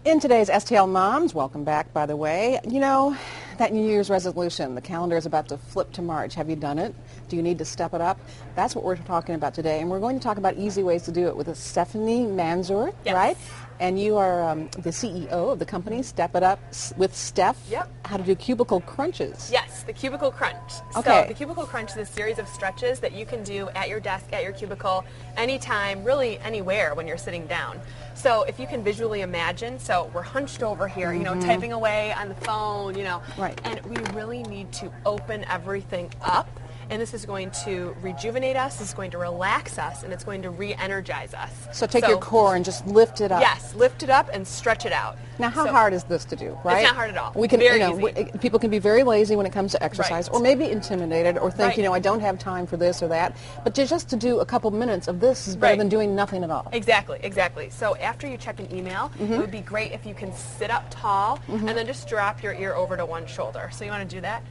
In today's STL Moms, welcome back, by the way. You know, that New Year's resolution, the calendar is about to flip to March. Have you done it? Do you need to step it up? That's what we're talking about today, and we're going to talk about easy ways to do it with Stephanie Manzur, yes. right? And you are the CEO of the company, Step It Up with Steph. Yep. How to do cubicle crunches. Yes, the cubicle crunch. Okay. So the cubicle crunch is a series of stretches that you can do at your desk, at your cubicle, anytime, really anywhere when you're sitting down. So if you can visually imagine, so we're hunched over here, you know, typing away on the phone, you know, right. And we really need to open everything up. And this is going to rejuvenate us, this is going to relax us, and it's going to re-energize us. So take your core and just lift it up. Yes, lift it up and stretch it out. Now, how hard is this to do, right? It's not hard at all. We can, very easy. People can be very lazy when it comes to exercise, right. or maybe intimidated, or think, right. you know, I don't have time for this or that. But just to do a couple minutes of this is better right. than doing nothing at all. Exactly, exactly. So after you check an email, it would be great if you can sit up tall and then just drop your ear over to one shoulder. So you want to do that?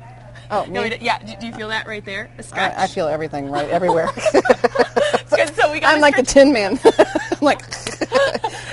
Oh, no, yeah. Do you feel that right there? A stretch? I feel everything right everywhere. Good. So we got I'm like the Tin Man. I'm like,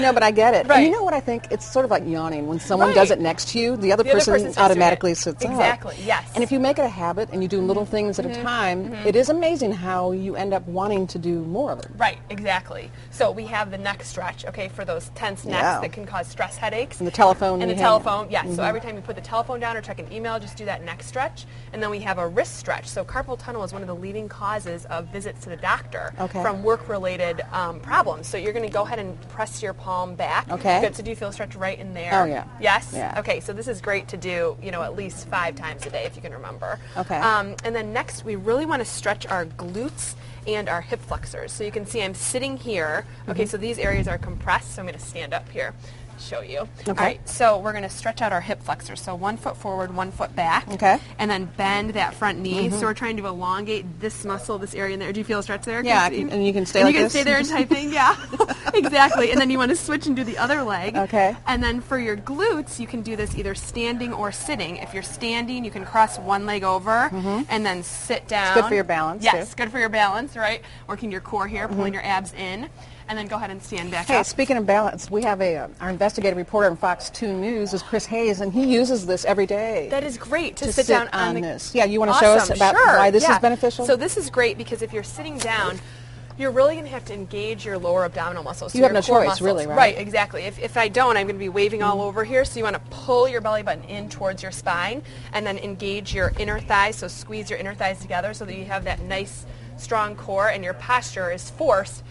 no, but I get it. Right. And you know what I think? It's sort of like yawning. When someone right. does it next to you, the other person automatically sits up. Exactly, yes. And if you make it a habit and you do little things at a time, it is amazing how you end up wanting to do more of it. Right, exactly. So we have the neck stretch, okay, for those tense necks that can cause stress headaches. And the telephone. And the telephone, yes. So every time you put the telephone down or check an email, just do that neck stretch. And then we have a wrist stretch. So carpal tunnel is one of the leading causes of visits to the doctor from work-related problems. So you're going to go ahead and press your palm back. Okay. Good. So do you feel a stretch right in there? Oh, yeah. Yes? Yeah. Okay, so this is great to do, you know, at least 5 times a day if you can remember. Okay. And then next, we really want to stretch our glutes and our hip flexors. So you can see I'm sitting here. Okay, so these areas are compressed, so I'm going to stand up here. Show you. Okay. All right, so we're going to stretch out our hip flexors. So 1 foot forward, 1 foot back. Okay. And then bend that front knee. So we're trying to elongate this muscle, this area in there. Do you feel a stretch there? Yeah, and you can stay and like you can this? stay there and typing, yeah. Exactly. And then you want to switch and do the other leg. Okay. And then for your glutes, you can do this either standing or sitting. If you're standing, you can cross one leg over and then sit down. It's good for your balance, yes, too. good for your balance, right? Working your core here, pulling your abs in. And then go ahead and stand back Hey, up. speaking of balance, we have our investigative reporter on Fox 2 News is Chris Hayes, and he uses this every day. That is great to sit down on the this. Yeah, you want to show us about why this is beneficial? So this is great because if you're sitting down, you're really going to have to engage your lower abdominal muscles. So you have your no core choice, muscles. really, right? Right, exactly. If I don't, I'm going to be waving all over here. So you want to pull your belly button in towards your spine and then engage your inner thighs. So squeeze your inner thighs together so that you have that nice, strong core and your posture is forced.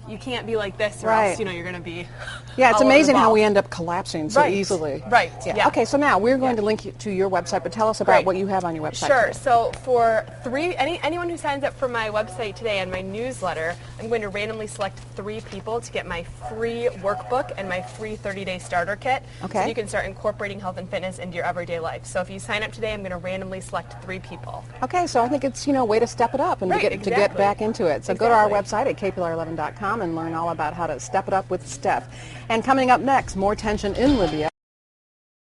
You can't be like this or else, you know, you're going to be Yeah, it's all over amazing the how ball. we end up collapsing so Right. easily. Right, yeah. Okay, so now we're going to link you to your website, but tell us about what you have on your website. Sure. today. So for anyone who signs up for my website today and my newsletter, I'm going to randomly select 3 people to get my free workbook and my free 30-day starter kit. Okay. So you can start incorporating health and fitness into your everyday life. So if you sign up today, I'm going to randomly select 3 people. Okay, so I think it's, you know, a way to step it up and to get back into it. So go to our website at kpr11.com and learn all about how to step it up with Steph. And coming up next, more tension in Libya.